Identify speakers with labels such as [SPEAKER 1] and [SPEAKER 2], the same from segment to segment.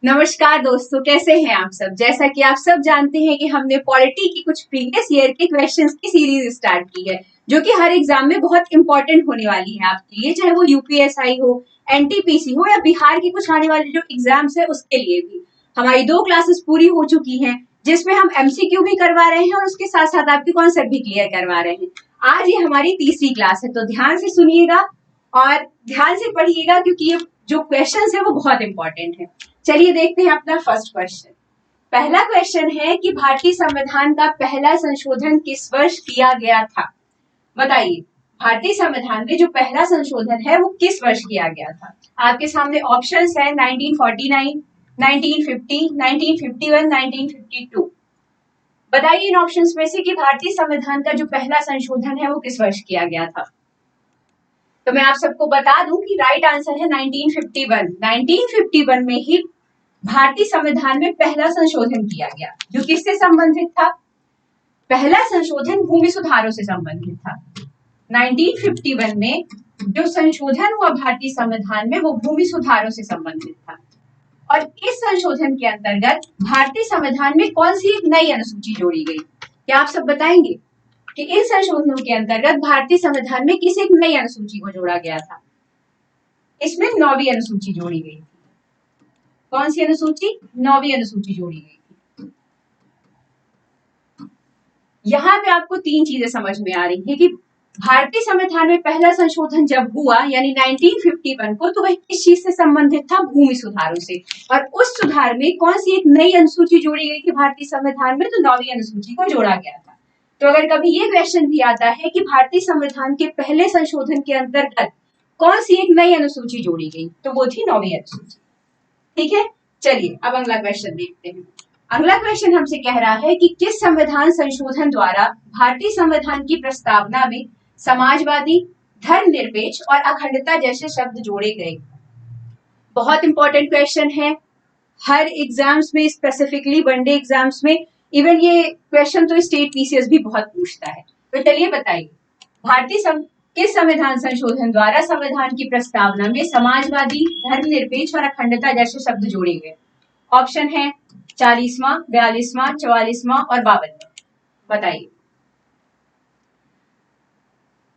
[SPEAKER 1] नमस्कार दोस्तों, कैसे हैं आप सब। जैसा कि आप सब जानते हैं कि हमने पॉलिटी की कुछ प्रीवियस ईयर के क्वेश्चंस की सीरीज स्टार्ट की है, जो कि हर एग्जाम में बहुत इंपॉर्टेंट होने वाली है आपके लिए, चाहे वो यूपीएसआई हो, एनटीपीसी हो या बिहार की कुछ आने वाले जो एग्जाम्स है उसके लिए भी। हमारी 2 क्लासेस पूरी हो चुकी हैं, जिसमें हम एमसीक्यू भी करवा रहे हैं और उसके साथ साथ आपके कॉन्सेप्ट भी क्लियर करवा रहे हैं। आज ये हमारी तीसरी क्लास है, तो ध्यान से सुनिएगा और ध्यान से पढ़िएगा, क्योंकि ये जो क्वेश्चंस है वो बहुत इंपॉर्टेंट है। चलिए देखते हैं अपना फर्स्ट क्वेश्चन। पहला क्वेश्चन है कि भारतीय संविधान का पहला संशोधन किस वर्ष किया गया था। बताइए, भारतीय संविधान में जो पहला संशोधन है वो किस वर्ष किया गया था। आपके सामने ऑप्शंस है 1949, 1950, 1951, 1952। बताइए इन ऑप्शंस में से कि भारतीय संविधान का जो पहला संशोधन है वो किस वर्ष किया गया था। तो मैं आप सबको बता दूं कि राइट आंसर है 1951। 1951 में ही भारतीय संविधान में पहला संशोधन किया गया, जो किससे संबंधित था। पहला संशोधन भूमि सुधारों से संबंधित था। 1951 में जो संशोधन हुआ भारतीय संविधान में वो भूमि सुधारों से संबंधित था। और इस संशोधन के अंतर्गत भारतीय संविधान में कौन सी एक नई अनुसूची जोड़ी गई। क्या आप सब बताएंगे कि इन संशोधनों के अंतर्गत भारतीय संविधान में किस एक नई अनुसूची को जोड़ा गया था। इसमें 9वीं अनुसूची जोड़ी गई थी। कौन सी अनुसूची? 9वीं अनुसूची जोड़ी गई थी। यहां पे आपको 3 चीजें समझ में आ रही है कि भारतीय संविधान में पहला संशोधन जब हुआ यानी 1951 को, तो वह किस चीज से संबंधित था? भूमि सुधारों से। और उस सुधार में कौन सी एक नई अनुसूची जोड़ी गई थी भारतीय संविधान में? तो 9वीं अनुसूची को जोड़ा गया था। तो अगर कभी ये क्वेश्चन भी आता है कि भारतीय संविधान के पहले संशोधन के अंतर्गत कौन सी एक नई अनुसूची जोड़ी गई, तो वो थी 9वीं अनुसूची। ठीक है, चलिए अब अगला क्वेश्चन देखते हैं। अगला क्वेश्चन हमसे कह रहा है कि किस संविधान संशोधन द्वारा भारतीय संविधान की प्रस्तावना में समाजवादी, धर्मनिरपेक्ष और अखंडता जैसे शब्द जोड़े गए। बहुत इंपॉर्टेंट क्वेश्चन है, हर एग्जाम्स में, स्पेसिफिकली वनडे एग्जाम्स में, इवन ये क्वेश्चन तो स्टेट पीसीएस भी बहुत पूछता है। तो चलिए बताइए, किस संविधान संशोधन द्वारा संविधान की प्रस्तावना में समाजवादी, धर्मनिरपेक्ष और अखंडता जैसे शब्द जोड़े गए। ऑप्शन है 40वां, 42वां, 44वां और 52वां। बताइए।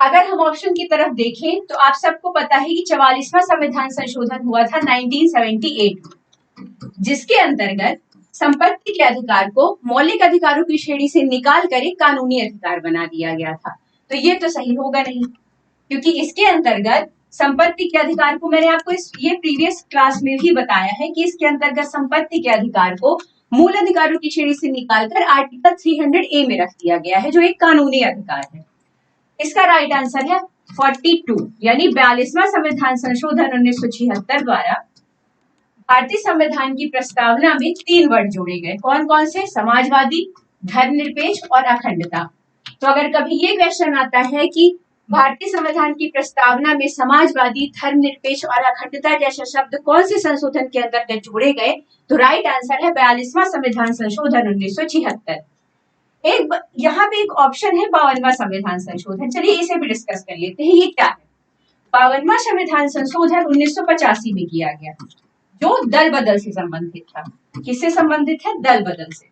[SPEAKER 1] अगर हम ऑप्शन की तरफ देखें तो आप सबको पता है कि 44वां संविधान संशोधन हुआ था 1978 में, जिसके अंतर्गत संपत्ति के अधिकार को मौलिक अधिकारों की श्रेणी से निकाल कर एक कानूनी अधिकार बना दिया गया था। तो ये तो सही होगा नहीं, क्योंकि इसके अंतर्गत संपत्ति के अधिकार को, मैंने आपको ये प्रीवियस क्लास में भी बताया है कि इसके अंतर्गत संपत्ति के अधिकार को मूल अधिकारों की श्रेणी से निकालकर आर्टिकल 300A में रख दिया गया है, जो एक कानूनी अधिकार है। इसका राइट आंसर है 42, यानी 42वां संविधान संशोधन 1976 द्वारा भारतीय संविधान की प्रस्तावना में 3 वर्ड जोड़े गए। कौन कौन से? समाजवादी, धर्मनिरपेक्ष और अखंडता। तो अगर कभी ये क्वेश्चन आता है कि भारतीय संविधान की प्रस्तावना में समाजवादी, धर्मनिरपेक्ष और अखंडता जैसे शब्द कौन से संशोधन के अंतर्गत जोड़े गए, तो राइट आंसर है 42वां संविधान संशोधन 1976। एक यहाँ पे एक ऑप्शन है 52वां संविधान संशोधन। चलिए इसे भी डिस्कस कर लेते हैं, ये क्या है। 52वां संविधान संशोधन 1985 में किया गया, जो दल बदल से संबंधित था। किससे संबंधित है? दल बदल से।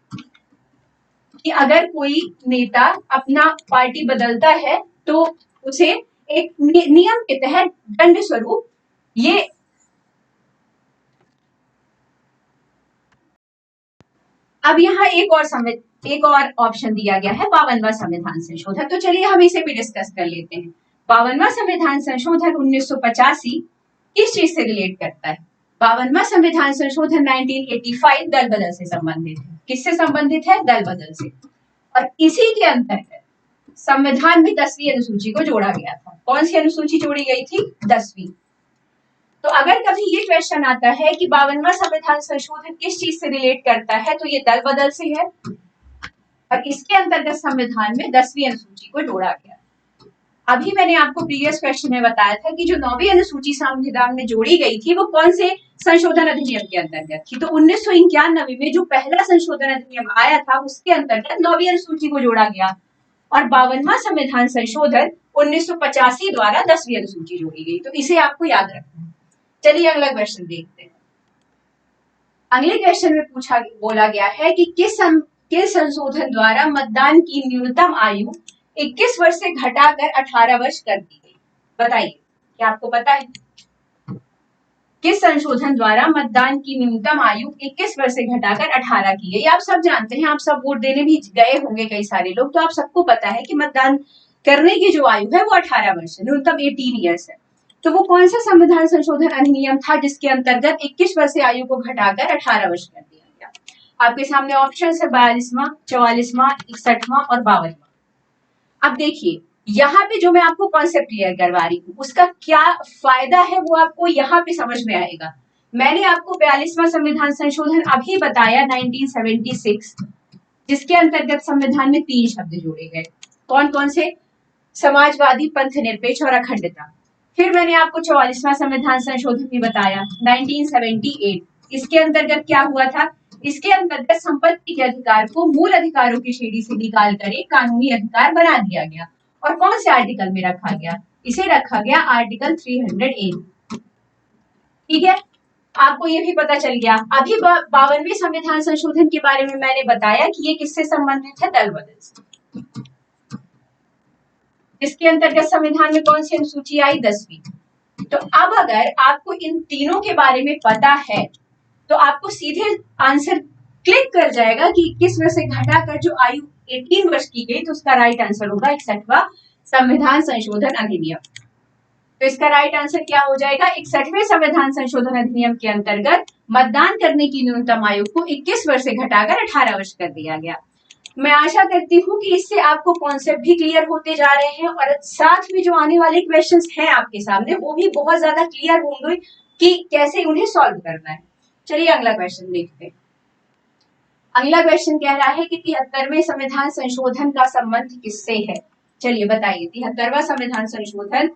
[SPEAKER 1] कि अगर कोई नेता अपना पार्टी बदलता है तो उसे एक नियम के तहत दंड स्वरूप ये अब यहाँ एक और ऑप्शन दिया गया है 52वां संविधान संशोधन। तो चलिए हम इसे भी डिस्कस कर लेते हैं। 52वां संविधान संशोधन 1985 किस चीज से रिलेट करता है? 52वां संविधान संशोधन 1985 दल बदल से संबंधित है। किससे संबंधित है? दल बदल से। और इसी के अंतर्गत संविधान में 10वीं अनुसूची को जोड़ा गया था। कौन सी अनुसूची जोड़ी गई थी? 10वीं। तो अगर कभी ये क्वेश्चन आता है कि 52वां संविधान संशोधन किस चीज से रिलेट करता है, तो ये दल बदल से है। और इसके अंतर्गत संविधान में 10वीं अनुसूची को जोड़ा गया। अभी मैंने आपको प्रीवियस क्वेश्चन में बताया था कि जो 9वीं अनुसूची संविधान में जोड़ी गई थी वो कौन से संशोधन अधिनियम के अंतर्गत थी। तो 1991 में जो पहला संशोधन अधिनियम आया था उसके अंतर्गत 9वीं अनुसूची को जोड़ा गया। और 52वां संविधान संशोधन 1985 द्वारा 10वीं अनुसूची जोड़ी गई। तो इसे आपको याद रखना है। चलिए अगला क्वेश्चन देखते हैं। अगले क्वेश्चन में बोला गया है कि किस संशोधन द्वारा मतदान की न्यूनतम आयु 21 वर्ष से घटाकर 18 वर्ष कर दी गई? बताइए, क्या आपको पता है किस संशोधन द्वारा मतदान की न्यूनतम आयु 21 वर्ष से घटाकर 18 की गई? आप सब जानते हैं, आप सब वोट देने भी गए होंगे कई सारे लोग, तो आप सबको पता है कि मतदान करने की जो आयु है वो 18 वर्ष है, न्यूनतम 18 ईयर्स है। तो वो कौन सा संविधान संशोधन अधिनियम था जिसके अंतर्गत 21 वर्ष से आयु को घटाकर 18 वर्ष कर दिया गया? आपके सामने ऑप्शन है 42वां, 44वां, 61वां और 52वां। अब देखिए, यहाँ पे जो मैं आपको कॉन्सेप्ट क्लियर करवा रही हूँ उसका क्या फायदा है वो आपको यहाँ पे समझ में आएगा। मैंने आपको 42वां संविधान संशोधन अभी बताया 1976, जिसके अंतर्गत संविधान में 3 शब्द जोड़े गए। कौन कौन से? समाजवादी, पंथ निरपेक्ष और अखंडता। फिर मैंने आपको 44वां संविधान संशोधन भी बताया 1978। इसके अंतर्गत क्या हुआ था? इसके अंतर्गत संपत्ति के अधिकार को मूल अधिकारों की श्रेणी से निकाल कर एक कानूनी अधिकार बना दिया गया। और कौन से आर्टिकल में रखा गया? इसे रखा गया आर्टिकल 300A। ठीक है, आपको ये भी पता चल गया। अभी 52वें संविधान संशोधन के बारे में मैंने बताया कि ये किससे संबंधित है? दल बदल से। इसके अंतर्गत संविधान में कौन सी अनुसूची आई? 10वीं। तो अब अगर आपको इन तीनों के बारे में पता है तो आपको सीधे आंसर क्लिक कर जाएगा कि 21 वर्ष से घटाकर जो आयु 18 वर्ष की गई, तो उसका राइट आंसर होगा 61वां संविधान संशोधन अधिनियम। तो इसका राइट आंसर क्या हो जाएगा? 61वें संविधान संशोधन अधिनियम के अंतर्गत मतदान करने की न्यूनतम आयु को 21 वर्ष से घटाकर 18 वर्ष कर दिया गया। मैं आशा करती हूँ कि इससे आपको कॉन्सेप्ट भी क्लियर होते जा रहे हैं और साथ में जो आने वाले क्वेश्चंस हैं आपके सामने वो भी बहुत ज्यादा क्लियर होंगे कि कैसे उन्हें सॉल्व करना है। चलिए अगला क्वेश्चन देखते हैं। अगला क्वेश्चन कह रहा है कि 73वें संविधान संशोधन का संबंध किससे है? चलिए बताइए, 73वां संविधान संशोधन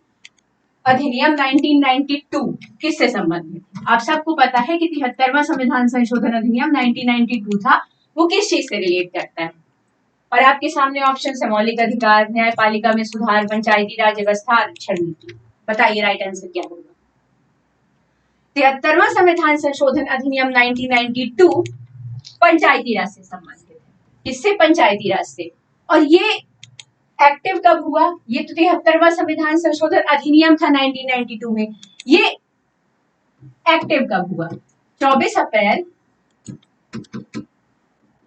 [SPEAKER 1] अधिनियम 1992 किससे संबंधित? आप सबको पता है कि 73वां संविधान संशोधन अधिनियम 1992 था, वो किस चीज से रिलेट करता है? और आपके सामने ऑप्शन है मौलिक अधिकार, न्यायपालिका में सुधार, पंचायती राज व्यवस्था, आरक्षण नीति। बताइए राइट आंसर क्या होगा? 73वां संविधान संशोधन अधिनियम 1992 पंचायती राज से संबंधित है। किससे? पंचायती राज से। और ये एक्टिव कब हुआ? ये तो 73वां संविधान संशोधन अधिनियम था 1992 में, ये एक्टिव कब हुआ? 24 अप्रैल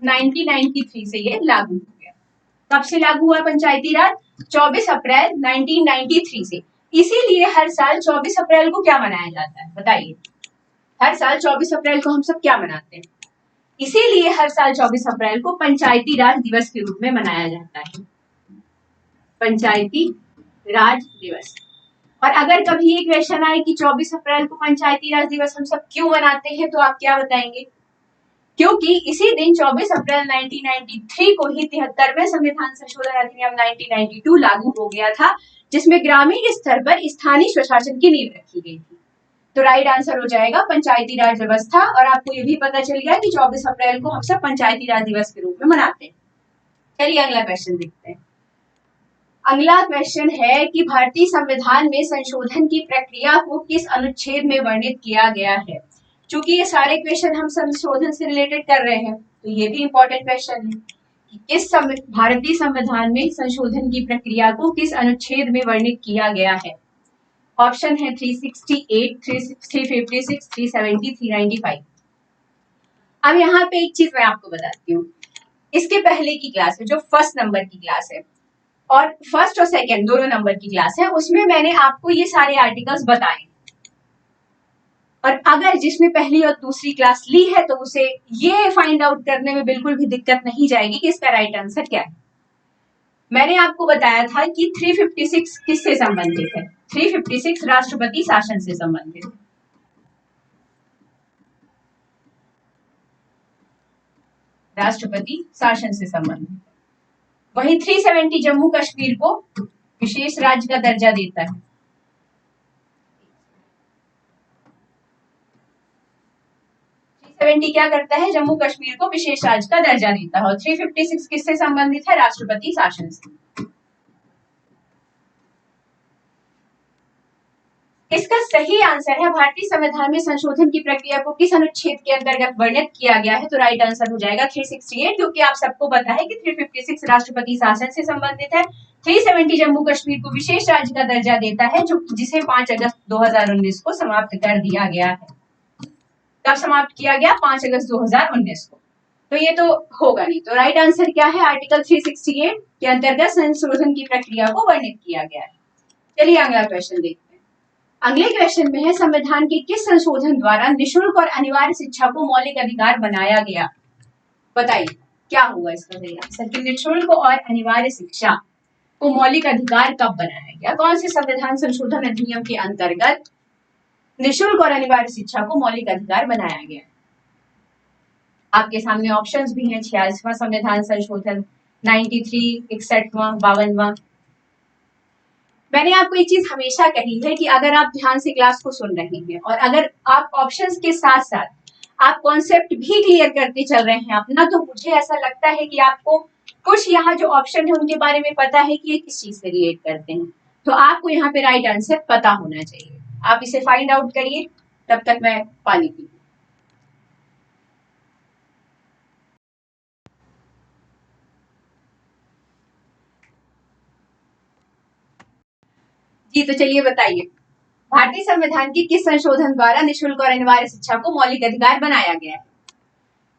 [SPEAKER 1] 1993 से ये लागू हो गया। कब से लागू हुआ पंचायती राज? 24 अप्रैल 1993 से। इसीलिए हर साल 24 अप्रैल को क्या मनाया जाता है? बताइए, हर साल 24 अप्रैल को हम सब क्या मनाते हैं? इसीलिए हर साल 24 अप्रैल को पंचायती राज दिवस के रूप में मनाया जाता है, पंचायती राज दिवस। और अगर कभी ये क्वेश्चन आए कि 24 अप्रैल को पंचायती राज दिवस हम सब क्यों मनाते हैं, तो आप क्या बताएंगे? क्योंकि इसी दिन 24 अप्रैल 1993 को ही 73वें संविधान संशोधन अधिनियम 1992 लागू हो गया था, जिसमें ग्रामीण स्तर पर स्थानीय स्वशासन की नींव रखी गई थी। तो राइट आंसर हो जाएगा पंचायती राज व्यवस्था। और आपको ये भी पता चल गया कि 24 अप्रैल को हम सब पंचायती राज दिवस के रूप में मनाते हैं। चलिए अगला क्वेश्चन देखते हैं। अगला क्वेश्चन है कि भारतीय संविधान में संशोधन की प्रक्रिया को किस अनुच्छेद में वर्णित किया गया है? चूंकि ये सारे क्वेश्चन हम संशोधन से रिलेटेड कर रहे हैं, तो ये भी इंपॉर्टेंट क्वेश्चन है कि किस भारतीय संविधान में संशोधन की प्रक्रिया को किस अनुच्छेद में वर्णित किया गया है? ऑप्शन है 368, 356, 370, 395। अब यहाँ पे एक चीज मैं आपको बताती हूँ, इसके पहले की क्लास है जो फर्स्ट नंबर की क्लास है और फर्स्ट और सेकंड दोनों नंबर की क्लास है, उसमें मैंने आपको ये सारे आर्टिकल्स बताए। और अगर जिसने पहली और दूसरी क्लास ली है तो उसे ये फाइंड आउट करने में बिल्कुल भी दिक्कत नहीं जाएगी कि इसका राइट आंसर क्या है। मैंने आपको बताया था कि 356 किससे संबंधित है? 356 राष्ट्रपति शासन से संबंधित है। राष्ट्रपति शासन से संबंधित। वहीं 370 जम्मू कश्मीर को विशेष राज्य का दर्जा देता है। 370 क्या करता है? जम्मू कश्मीर को विशेष राज्य का दर्जा देता है। और 356 किससे संबंधित है? राष्ट्रपति शासन से। इसका सही आंसर है भारतीय संविधान में संशोधन की प्रक्रिया को किस अनुच्छेद के अंतर्गत वर्णित किया गया है। तो राइट आंसर हो जाएगा 368, क्योंकि आप सबको पता है कि 356 राष्ट्रपति शासन से संबंधित है, 370 जम्मू कश्मीर को विशेष राज्य का दर्जा देता है, जो जिसे 5 अगस्त 2019 को समाप्त कर दिया गया है। कब समाप्त किया गया? 5 अगस्त 2019 को। तो ये तो होगा नहीं। तो राइट आंसर क्या है? आर्टिकल 368 के अंतर्गत संशोधन की प्रक्रिया को वर्णित किया गया है। चलिए अगला क्वेश्चन देखते हैं। अगले क्वेश्चन में है, संविधान के किस संशोधन द्वारा निःशुल्क और अनिवार्य शिक्षा को मौलिक अधिकार बनाया गया? बताइए क्या होगा इसका सही आंसर कि निःशुल्क और अनिवार्य शिक्षा को मौलिक अधिकार कब बनाया गया? कौन से संविधान संशोधन अधिनियम के अंतर्गत निःशुल्क और अनिवार्य शिक्षा को मौलिक अधिकार बनाया गया? आपके सामने ऑप्शंस भी हैं। 46वां संविधान संशोधन, 93, 61वां, 52वां। मैंने आपको एक चीज हमेशा कही है कि अगर आप ध्यान से क्लास को सुन रहे हैं और अगर आप ऑप्शंस के साथ साथ आप कॉन्सेप्ट भी क्लियर करते चल रहे हैं अपना, तो मुझे ऐसा लगता है कि आपको कुछ यहाँ जो ऑप्शन है उनके बारे में पता है कि ये किस चीज से रिलेट करते हैं। तो आपको यहाँ पे राइट आंसर पता होना चाहिए। आप इसे फाइंड आउट करिए, तब तक मैं पानी पी। जी तो चलिए बताइए, भारतीय संविधान के किस संशोधन द्वारा निःशुल्क और अनिवार्य शिक्षा को मौलिक अधिकार बनाया गया है?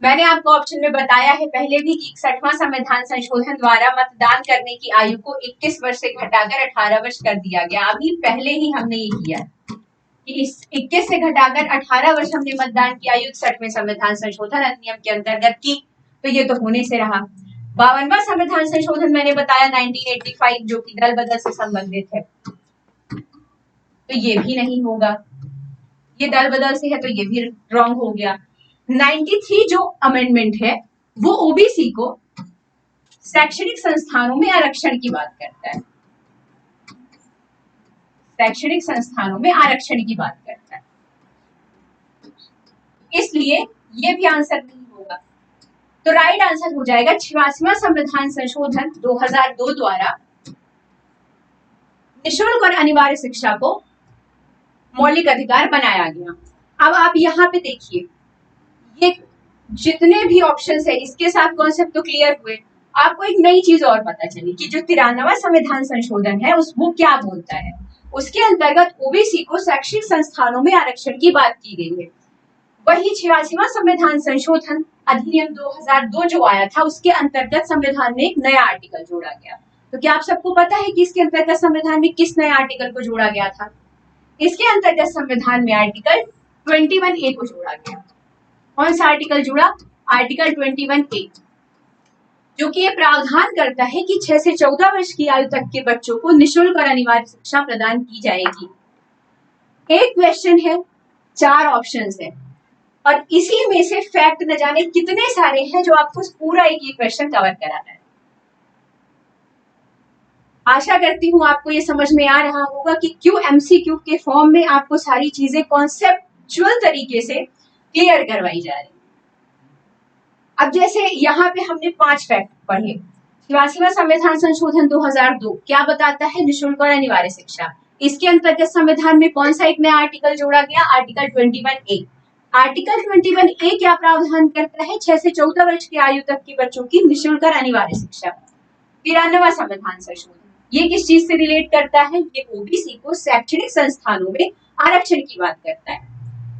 [SPEAKER 1] मैंने आपको ऑप्शन में बताया है पहले भी कि 61वां संविधान संशोधन द्वारा मतदान करने की आयु को 21 वर्ष से घटाकर 18 वर्ष कर दिया गया। अभी पहले ही हमने ये किया कि इस 21 से घटाकर 18 वर्ष हमने मतदान की आयु 61वें संविधान संशोधन अधिनियम के अंतर्गत की, तो ये तो होने से रहा। 52वां संविधान संशोधन मैंने बताया 1985, जो कि दल बदल से संबंधित है, तो ये भी नहीं होगा। ये दल बदल से है तो ये भी रॉन्ग हो गया। 93 जो अमेंडमेंट है वो ओबीसी को शैक्षणिक संस्थानों में आरक्षण की बात करता है, शैक्षणिक संस्थानों में आरक्षण की बात करता है, इसलिए ये भी आंसर नहीं होगा। तो राइट आंसर हो जाएगा 86वां संविधान संशोधन 2002 द्वारा निःशुल्क और अनिवार्य शिक्षा को मौलिक अधिकार बनाया गया। अब आप यहाँ पे देखिए, ये जितने भी ऑप्शंस है इसके साथ कॉन्सेप्ट तो क्लियर हुए। आपको एक नई चीज और पता चली कि जो 93वां संविधान संशोधन है उस वो क्या बोलता है। उसके अंतर्गत ओबीसी को शैक्षिक संस्थानों में आरक्षण की बात की गई है। वही 86वां संविधान संशोधन अधिनियम 2002 जो आया था उसके अंतर्गत संविधान में एक नया आर्टिकल जोड़ा गया। तो क्या आप सबको पता है कि इसके अंतर्गत संविधान में किस नए आर्टिकल को जोड़ा गया था? इसके अंतर्गत संविधान में आर्टिकल 21A को जोड़ा गया। कौन सा आर्टिकल जुड़ा? आर्टिकल 21A, जो कि ये प्रावधान करता है कि 6 से 14 वर्ष की आयु तक के बच्चों को निःशुल्क और अनिवार्य शिक्षा प्रदान की जाएगी। एक क्वेश्चन है, 4 ऑप्शंस है और इसी में से फैक्ट न जाने कितने सारे हैं जो आपको पूरा एक क्वेश्चन कवर कराना है। आशा करती हूँ आपको ये समझ में आ रहा होगा कि क्यों एमसीक्यू के फॉर्म में आपको सारी चीजें कॉन्सेप्चुअल तरीके से क्लियर करवाई जा रही। अब जैसे यहाँ पे हमने 5 फैक्ट पढ़े। 86वां संविधान संशोधन 2002 क्या बताता है? निःशुल्क और अनिवार्य शिक्षा। इसके अंतर्गत संविधान में कौन सा एक नया आर्टिकल जोड़ा गया? Article 21A। आर्टिकल 21A क्या प्रावधान करता है? 6 से 14 वर्ष की आयु तक के बच्चों की निःशुल्क और अनिवार्य शिक्षा। 93वां संविधान संशोधन ये किस चीज से रिलेट करता है? ये ओबीसी को शैक्षणिक संस्थानों में आरक्षण की बात करता है।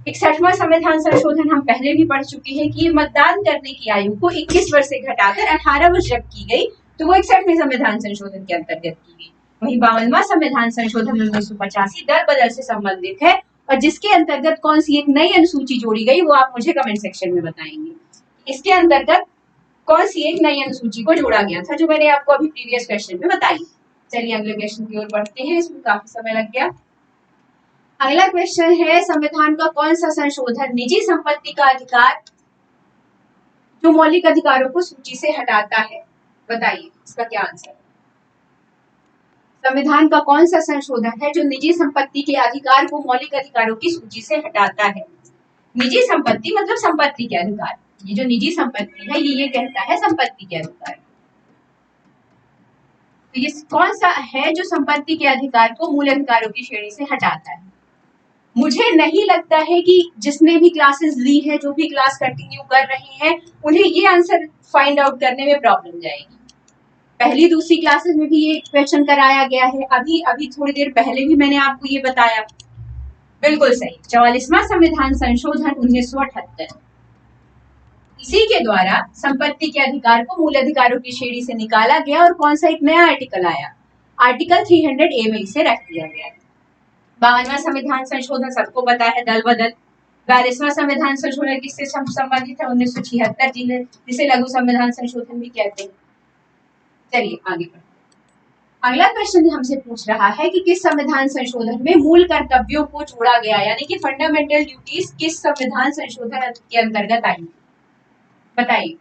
[SPEAKER 1] 61वां संविधान संशोधन हम पहले भी पढ़ चुके हैं कि मतदान करने की आयु को 21 वर्ष से घटाकर 18 वर्ष जब की गई तो वो 61वें संविधान संशोधन के अंतर्गत की गई। वहीं 52वां संविधान संशोधन 1985 दल बदल से संबंधित है और जिसके अंतर्गत कौन सी एक नई अनुसूची जोड़ी गई वो आप मुझे कमेंट सेक्शन में बताएंगे। इसके अंतर्गत कौन सी एक नई अनुसूची को जोड़ा गया था जो मैंने आपको अभी प्रीवियस क्वेश्चन में बताई। चलिए अगले क्वेश्चन की ओर बढ़ते हैं, इसमें काफी समय लग गया। अगला क्वेश्चन है, संविधान का कौन सा संशोधन निजी संपत्ति का अधिकार जो मौलिक अधिकारों को सूची से हटाता है? बताइए इसका क्या आंसर है। संविधान का कौन सा संशोधन है जो निजी संपत्ति के अधिकार को मौलिक अधिकारों की सूची से हटाता है? निजी संपत्ति मतलब संपत्ति के अधिकार। ये जो निजी संपत्ति है ये कहता है संपत्ति के अधिकार। तो ये कौन सा है जो संपत्ति के अधिकार को मूल अधिकारों की श्रेणी से हटाता है? मुझे नहीं लगता है कि जिसने भी क्लासेस ली है, जो भी क्लास कंटिन्यू कर रहे हैं, उन्हें ये आंसर फाइंड आउट करने में प्रॉब्लम जाएगी। पहली दूसरी क्लासेस में भी ये क्वेश्चन कराया गया है, अभी अभी थोड़ी देर पहले भी मैंने आपको ये बताया। बिल्कुल सही, 44वां संविधान संशोधन 1978। इसी के द्वारा संपत्ति के अधिकार को मूल अधिकारों की श्रेणी से निकाला गया और कौन सा एक नया आर्टिकल आया, आर्टिकल 300A में इसे रख दिया गया। 52वां संविधान संशोधन सबको पता है, दल बदल। 42वां संविधान संशोधन किससे संबंधित है, 1976, जिसे लघु संविधान संशोधन भी कहते हैं। चलिए आगे बढ़ते। अगला क्वेश्चन हमसे पूछ रहा है कि किस संविधान संशोधन में मूल कर्तव्यों को जोड़ा गया, यानी कि फंडामेंटल ड्यूटीज किस संविधान संशोधन के अंतर्गत आई, बताइए।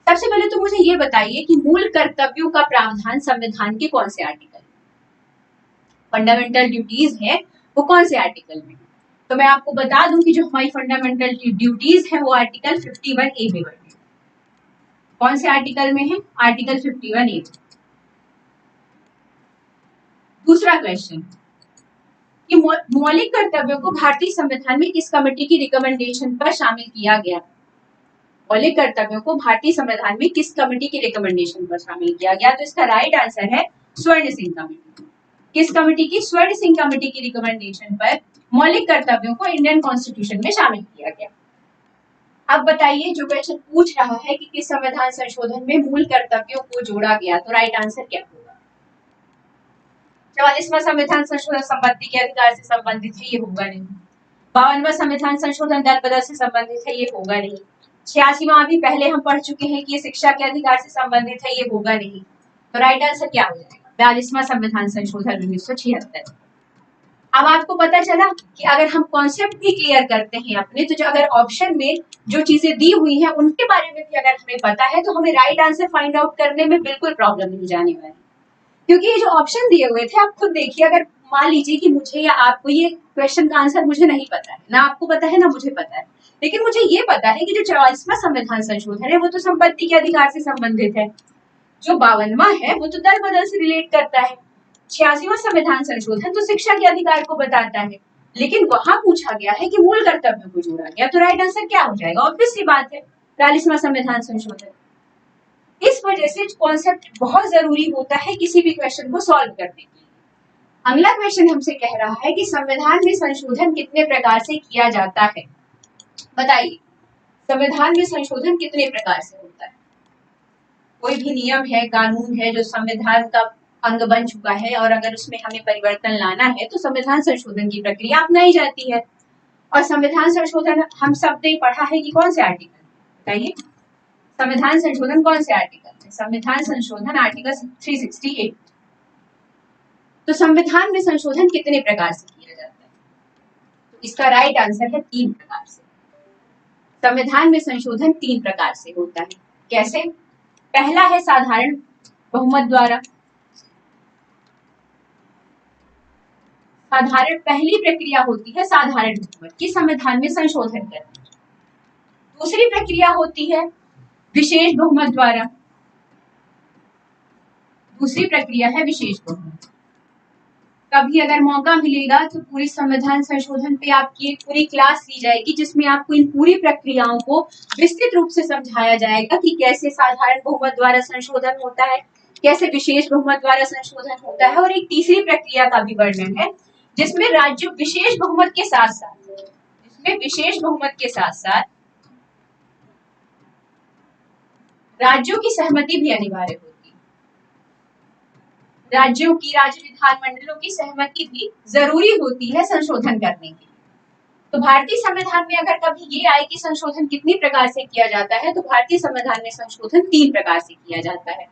[SPEAKER 1] सबसे पहले तो मुझे ये बताइए कि मूल कर्तव्यों का प्रावधान संविधान के कौन से आर्टिकल, फंडामेंटल ड्यूटीज है वो कौन से आर्टिकल में। तो मैं आपको बता दूं कि जो हमारी फंडामेंटल ड्यूटीज है वो आर्टिकल 51A में है। कौन से आर्टिकल में है, आर्टिकल 51A। दूसरा क्वेश्चन कि मौलिक कर्तव्यों को भारतीय संविधान में किस कमेटी की रिकमेंडेशन पर शामिल किया गया, मौलिक कर्तव्यों को भारतीय संविधान में किस कमेटी की रिकमेंडेशन पर शामिल किया गया, तो इसका राइट आंसर है स्वर्ण सिंह कमेटी। किस कमेटी की, स्वर्ण सिंह कमेटी की रिकमेंडेशन पर मौलिक कर्तव्यों को इंडियन कॉन्स्टिट्यूशन में शामिल किया गया। अब बताइए, जो क्वेश्चन पूछ रहा है कि किस संविधान संशोधन में मूल कर्तव्यों को जोड़ा गया, तो राइट आंसर क्या होगा। 44वां संविधान संशोधन संपत्ति के अधिकार से संबंधित है, ये होगा नहीं। 52वां संविधान संशोधन दल बदल से संबंधित है, ये होगा नहीं। 86वां अभी पहले हम पढ़ चुके हैं कि ये शिक्षा के अधिकार से संबंधित है, ये होगा नहीं। तो राइट आंसर क्या हो जाएगा, 42वां संविधान संशोधन 1976। अब आपको पता चला कि अगर हम कॉन्सेप्ट भी क्लियर करते हैं अपने, तो जो अगर ऑप्शन में जो चीजें दी हुई हैं उनके बारे में भी अगर हमें पता है तो हमें राइट आंसर फाइंड आउट करने में बिल्कुल प्रॉब्लम नहीं जाने वाली। क्योंकि ये जो ऑप्शन दिए हुए थे, आप खुद देखिए, अगर मान लीजिए कि मुझे या आपको ये क्वेश्चन का आंसर मुझे नहीं पता है, ना आपको पता है ना मुझे पता है, लेकिन मुझे ये पता है कि जो 44वां संविधान संशोधन है वो तो संपत्ति के अधिकार से संबंधित है, जो 52वां है वो तो दल बदल से रिलेट करता है, 86वां संविधान संशोधन तो शिक्षा के अधिकार को बताता है, लेकिन वहां पूछा गया है कि मूल कर्तव्यों को जोड़ा गया, तो राइट आंसर क्या हो जाएगा, ऑब्वियस सी बात है 42वां संविधान संशोधन। इस वजह से कॉन्सेप्ट बहुत जरूरी होता है किसी भी क्वेश्चन को सॉल्व करने के लिए। अगला क्वेश्चन हमसे कह रहा है कि संविधान में संशोधन कितने प्रकार से किया जाता है, बताइए। संविधान में संशोधन कितने प्रकार से होता है, कोई भी नियम है, कानून है जो संविधान का अंग बन चुका है और अगर उसमें हमें परिवर्तन लाना है तो संविधान संशोधन की प्रक्रिया अपनाई जाती है। और संविधान संशोधन हम सब ने पढ़ा है कि कौन से आर्टिकल, बताइए। संविधान संशोधन कौन से आर्टिकल है, संविधान संशोधन आर्टिकल 368। तो संविधान में संशोधन कितने प्रकार से किया जाता है, तो इसका राइट आंसर है 3 प्रकार से। संविधान में संशोधन 3 प्रकार से होता है, कैसे। पहला है साधारण बहुमत द्वारा, साधारण पहली प्रक्रिया होती है साधारण बहुमत की संविधान में संशोधन करने की। दूसरी प्रक्रिया होती है विशेष बहुमत द्वारा, दूसरी प्रक्रिया है विशेष बहुमत। कभी अगर मौका मिलेगा तो पूरी संविधान संशोधन पे आपकी एक पूरी क्लास ली जाएगी जिसमें आपको इन पूरी प्रक्रियाओं को विस्तृत रूप से समझाया जाएगा कि कैसे साधारण बहुमत द्वारा संशोधन होता है, कैसे विशेष बहुमत द्वारा संशोधन होता है, और एक तीसरी प्रक्रिया का भी वर्णन है जिसमें राज्य विशेष बहुमत के साथ साथ, जिसमें विशेष बहुमत के साथ साथ राज्यों की सहमति भी अनिवार्य होती है, राज्यों की, राज्य विधानमंडलों की सहमति भी जरूरी होती है संशोधन करने के लिए। तो भारतीय संविधान में अगर कभी ये आए कि संशोधन कितनी प्रकार से किया जाता है, तो भारतीय संविधान में संशोधन 3 प्रकार से किया जाता है।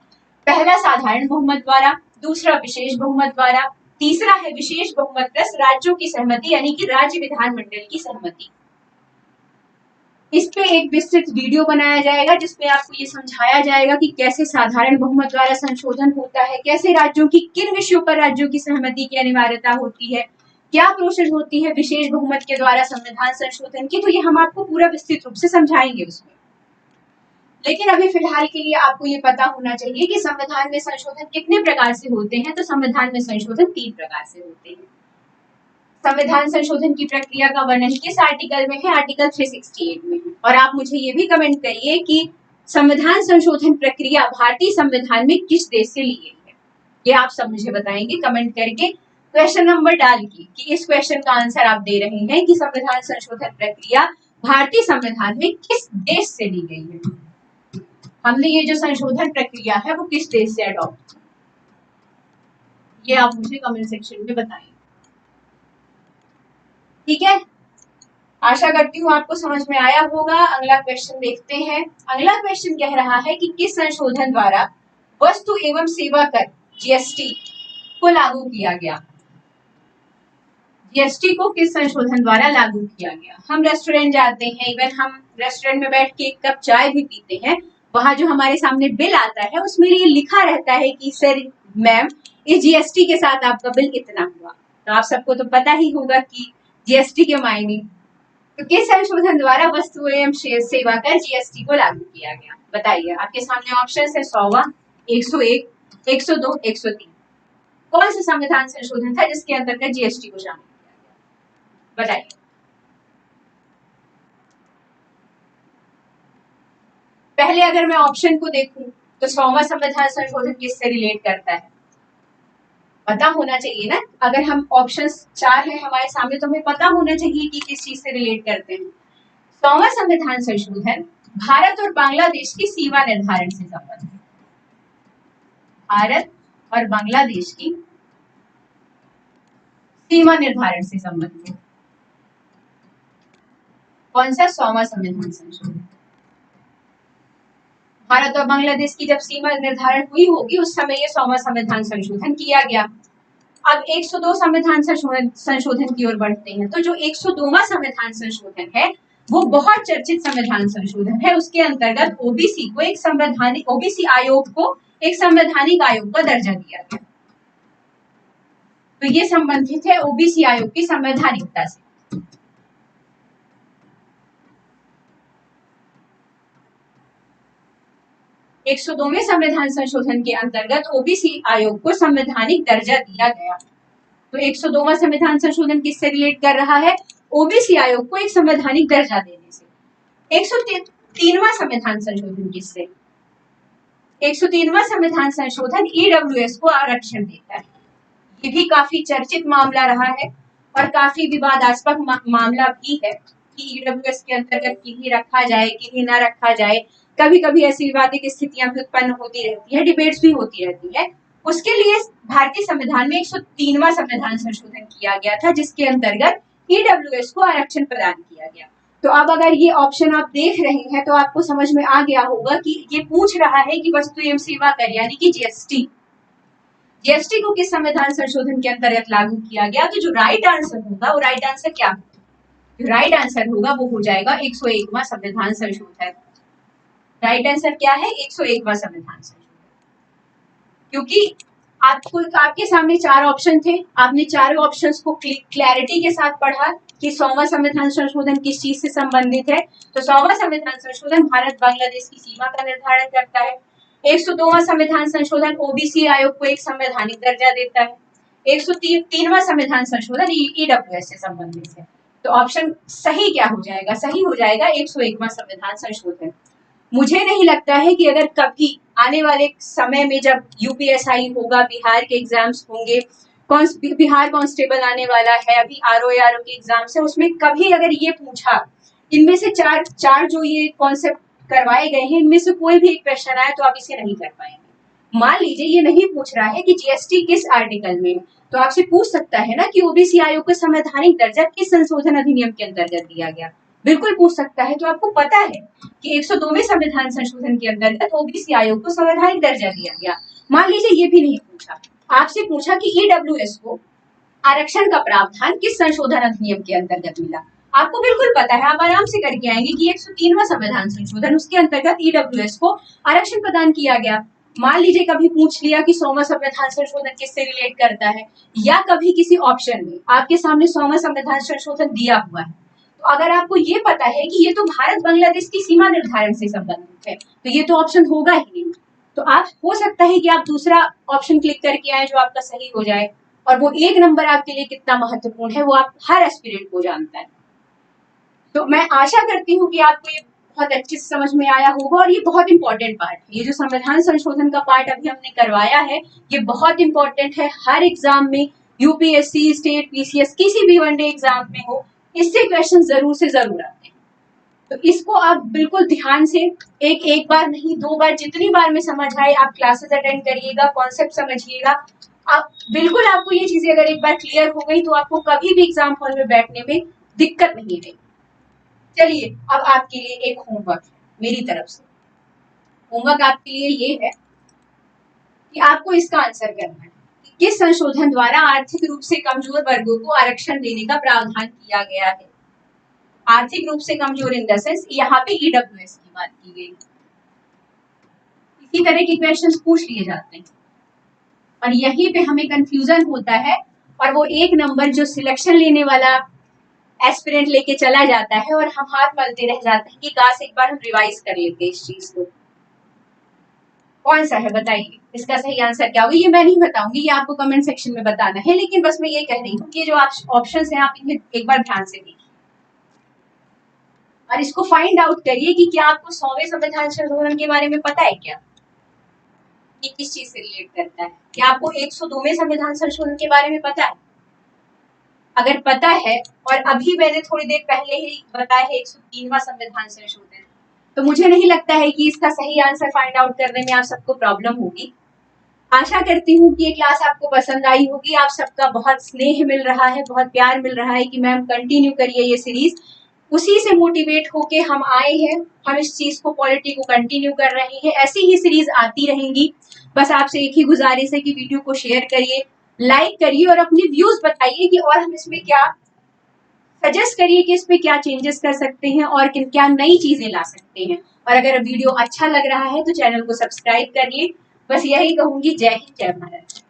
[SPEAKER 1] पहला साधारण बहुमत द्वारा, दूसरा विशेष बहुमत द्वारा, तीसरा है विशेष बहुमत प्लस राज्यों की सहमति यानी कि राज्य विधानमंडल की सहमति। इस पे एक विस्तृत वीडियो बनाया जाएगा जिसमें आपको ये समझाया जाएगा कि कैसे साधारण बहुमत द्वारा संशोधन होता है, कैसे राज्यों की, किन विषयों पर राज्यों की सहमति की अनिवार्यता होती है, क्या प्रोसेस होती है विशेष बहुमत के द्वारा संविधान संशोधन की, तो ये हम आपको पूरा विस्तृत रूप से समझाएंगे उसमें। लेकिन अभी फिलहाल के लिए आपको ये पता होना चाहिए कि संविधान में संशोधन कितने प्रकार से होते हैं, तो संविधान में संशोधन 3 प्रकार से होते हैं। संविधान संशोधन की प्रक्रिया का वर्णन किस आर्टिकल में है? आर्टिकल 368 में। और आप मुझे ये भी कमेंट करिए कि संविधान संशोधन प्रक्रिया भारतीय संविधान में किस देश से ली गई है? ये आप सब मुझे बताएंगे कमेंट करके, क्वेश्चन नंबर डाल के कि इस क्वेश्चन का आंसर आप दे रहे हैं कि संविधान संशोधन प्रक्रिया भारतीय संविधान में किस देश से ली गई है। हमने ये जो संशोधन प्रक्रिया है वो किस देश से अडॉप्ट, ये आप मुझे कमेंट सेक्शन में बताएं। ठीक है, आशा करती हूँ आपको समझ में आया होगा। अगला क्वेश्चन देखते हैं। अगला क्वेश्चन कह रहा है कि किस संशोधन द्वारा वस्तु एवं सेवा कर जीएसटी को लागू किया गया? जीएसटी को किस संशोधन द्वारा लागू किया गया? हम रेस्टोरेंट जाते हैं, इवन हम रेस्टोरेंट में बैठ के एक कप चाय भी पीते हैं, वहां जो हमारे सामने बिल आता है उसमें ये लिखा रहता है कि सर मैम इस जीएसटी के साथ आपका बिल इतना हुआ। तो आप सबको तो पता ही होगा कि जीएसटी के मायने। तो किस संशोधन द्वारा वस्तु एवं सेवा कर जीएसटी को लागू किया गया? बताइए, आपके सामने ऑप्शन है 100वां, 101, 102, 103। कौन सा संविधान संशोधन था जिसके अंतर्गत जीएसटी को शामिल किया गया? बताइए। पहले अगर मैं ऑप्शन को देखूं तो 100वां संविधान संशोधन किससे रिलेट करता है? पता होना चाहिए ना। अगर हम ऑप्शंस 4 है हमारे सामने तो हमें पता होना चाहिए कि किस चीज से रिलेट करते हैं। 100वां संविधान संशोधन भारत और बांग्लादेश की सीमा निर्धारण से संबंधित है। भारत और बांग्लादेश की सीमा निर्धारण से संबंधित कौन सा 100वां संविधान संशोधन? भारत और बांग्लादेश की जब सीमा निर्धारण हुई होगी उस समय ये 100वां संविधान संशोधन किया गया। अब 102 संविधान संशोधन की ओर बढ़ते हैं। तो जो 102वां संविधान संशोधन है वो बहुत चर्चित संविधान संशोधन है। उसके अंतर्गत ओबीसी को एक संवैधानिक, ओबीसी आयोग को एक संवैधानिक आयोग का दर्जा दिया गया। तो ये संबंधित है ओबीसी आयोग की संवैधानिकता से। एक 102वें संविधान संशोधन के अंतर्गत ओबीसी आयोग को संवैधानिक दर्जा दिया गया। तो 102वां संविधान संशोधन किससे रिलेट कर रहा है? ओबीसी आयोग को एक संवैधानिक दर्जा देने से। 103वां संविधान संशोधन किससे? 103वां संविधान संशोधन ईडब्ल्यूएस को आरक्षण देता है। ये भी काफी चर्चित मामला रहा है और काफी विवादास्पद मामला भी है कि ईडब्ल्यूएस के अंतर्गत किन्हें रखा जाए किन्हें ना रखा जाए। कभी कभी ऐसी विवादित स्थितियां भी उत्पन्न होती रहती है, डिबेट्स भी होती रहती है। उसके लिए भारतीय संविधान में 103वां संविधान संशोधन किया गया था जिसके अंतर्गत ईडब्ल्यूएस को आरक्षण प्रदान किया गया। तो अब अगर ये ऑप्शन आप देख रहे हैं तो आपको समझ में आ गया होगा कि ये पूछ रहा है कि वस्तु एवं सेवा कर यानी कि जीएसटी को किस संविधान संशोधन के अंतर्गत लागू किया गया। तो जो राइट आंसर होगा वो राइट आंसर क्या होगा? जो राइट आंसर होगा वो हो जाएगा 101वां संविधान संशोधन। राइट आंसर क्या है? 101वां संविधान संशोधन। क्योंकि आपके सामने 4 ऑप्शन थे, आपने चारों ऑप्शंस को क्लैरिटी के साथ पढ़ा कि 100वां संविधान संशोधन किस चीज से संबंधित है। तो 100वां संविधान संशोधन भारत बांग्लादेश की सीमा का निर्धारण करता है। 102वां संविधान संशोधन ओबीसी आयोग को एक संवैधानिक दर्जा देता है। 103वां संविधान संशोधन ईडब्ल्यूएस से संबंधित है। तो ऑप्शन सही क्या हो जाएगा? सही हो जाएगा 101वां संविधान संशोधन। मुझे नहीं लगता है कि अगर कभी आने वाले समय में जब यूपीएसआई होगा, बिहार के एग्जाम्स होंगे, बिहार कांस्टेबल आने वाला है, अभी आरओ के एग्जाम्स है, उसमें कभी अगर ये पूछा इनमें से चार जो ये कॉन्सेप्ट करवाए गए हैं इनमें से कोई भी एक क्वेश्चन आए तो आप इसे नहीं कर पाएंगे। मान लीजिए ये नहीं पूछ रहा है कि जीएसटी किस आर्टिकल में, तो आपसे पूछ सकता है ना कि ओबीसी आयोग को संवैधानिक दर्जा किस संशोधन अधिनियम के अंतर्गत दिया गया। बिल्कुल पूछ सकता है। तो आपको पता है कि 102वें संविधान संशोधन के अंतर्गत ओबीसी आयोग को संवैधानिक दर्जा दिया गया। मान लीजिए ये भी नहीं पूछा, आपसे पूछा कि ईडब्ल्यूएस को आरक्षण का प्रावधान किस संशोधन अधिनियम के अंतर्गत मिला। आपको बिल्कुल पता है, आप आराम से करके आएंगे कि 103वां संविधान संशोधन उसके अंतर्गत ईडब्ल्यूएस को आरक्षण प्रदान किया गया। मान लीजिए कभी पूछ लिया कि 100वां संविधान संशोधन किससे रिलेट करता है, या कभी किसी ऑप्शन में आपके सामने 100वां संविधान संशोधन दिया हुआ है, तो अगर आपको ये पता है कि ये तो भारत बांग्लादेश की सीमा निर्धारण से संबंधित है तो ये तो ऑप्शन होगा ही नहीं। तो आप हो सकता है कि आप दूसरा ऑप्शन क्लिक करके आए जो आपका सही हो जाए। और वो एक नंबर आपके लिए कितना महत्वपूर्ण है वो आप हर एस्पिरेंट को जानता है। तो मैं आशा करती हूँ कि आपको ये बहुत अच्छे से समझ में आया होगा और ये बहुत इंपॉर्टेंट पार्ट है। ये जो संविधान संशोधन का पार्ट अभी हमने करवाया है ये बहुत इंपॉर्टेंट है। हर एग्जाम में, यूपीएससी, स्टेट, पीसीएस, किसी भी वनडे एग्जाम में हो, इससे क्वेश्चन जरूर से जरूर आते हैं। तो इसको आप बिल्कुल ध्यान से एक बार नहीं 2 बार, जितनी बार में समझ आए आप क्लासेस अटेंड करिएगा, कॉन्सेप्ट समझिएगा। आप बिल्कुल, आपको ये चीजें अगर एक बार क्लियर हो गई तो आपको कभी भी एग्जाम हॉल में बैठने में दिक्कत नहीं रहेगी। चलिए, अब आपके लिए एक होमवर्क है मेरी तरफ से। होमवर्क आपके लिए ये है कि आपको इसका आंसर करना है कि किस संशोधन द्वारा आर्थिक रूप से कमजोर वर्गों को आरक्षण देने का प्रावधान किया गया है। आर्थिक रूप से कमजोर इन द सेंस यहाँ पे ईडब्ल्यूएस की बात की गई। इसी तरह के क्वेश्चंस पूछ लिए जाते हैं और यहीं पे हमें कंफ्यूजन होता है और वो एक नंबर जो सिलेक्शन लेने वाला एस्पिरेंट लेके चला जाता है और हम हाथ मलते रह जाते हैं कि काश एक बार हम रिवाइज कर लेते इस चीज को। कौन सा है बताइए, इसका सही आंसर क्या होगा? ये मैं नहीं बताऊंगी, ये आपको कमेंट सेक्शन में बताना है, लेकिन बस मैं ये कह रही हूँ कि जो ऑप्शंस हैं आप इन्हें एक बार ध्यान से देखिए और इसको फाइंड आउट करिए कि क्या आपको 100वें संविधान संशोधन के बारे में पता है क्या, ये किस चीज से रिलेट करता है। क्या आपको 102वें संविधान संशोधन के बारे में पता है? अगर पता है और अभी मैंने थोड़ी देर पहले ही बताया है 103वां संविधान संशोधन, तो मुझे नहीं लगता है कि इसका सही आंसर फाइंड आउट करने में आप सबको प्रॉब्लम होगी। आशा करती हूँ कि ये क्लास आपको पसंद आई होगी। आप सबका बहुत स्नेह मिल रहा है, बहुत प्यार मिल रहा है कि मैम कंटिन्यू करिए ये सीरीज। उसी से मोटिवेट होके हम आए हैं, हम इस चीज को, पॉलिटी को कंटिन्यू कर रहे हैं। ऐसी ही सीरीज आती रहेंगी। बस आपसे एक ही गुजारिश है कि वीडियो को शेयर करिए, लाइक करिए और अपने व्यूज बताइए कि और हम इसमें क्या सजेस्ट करिए कि इसमें क्या चेंजेस कर सकते हैं और क्या नई चीजें ला सकते हैं। और अगर वीडियो अच्छा लग रहा है तो चैनल को सब्सक्राइब कर ले। बस यही कहूंगी। जय हिंद, जय भारत।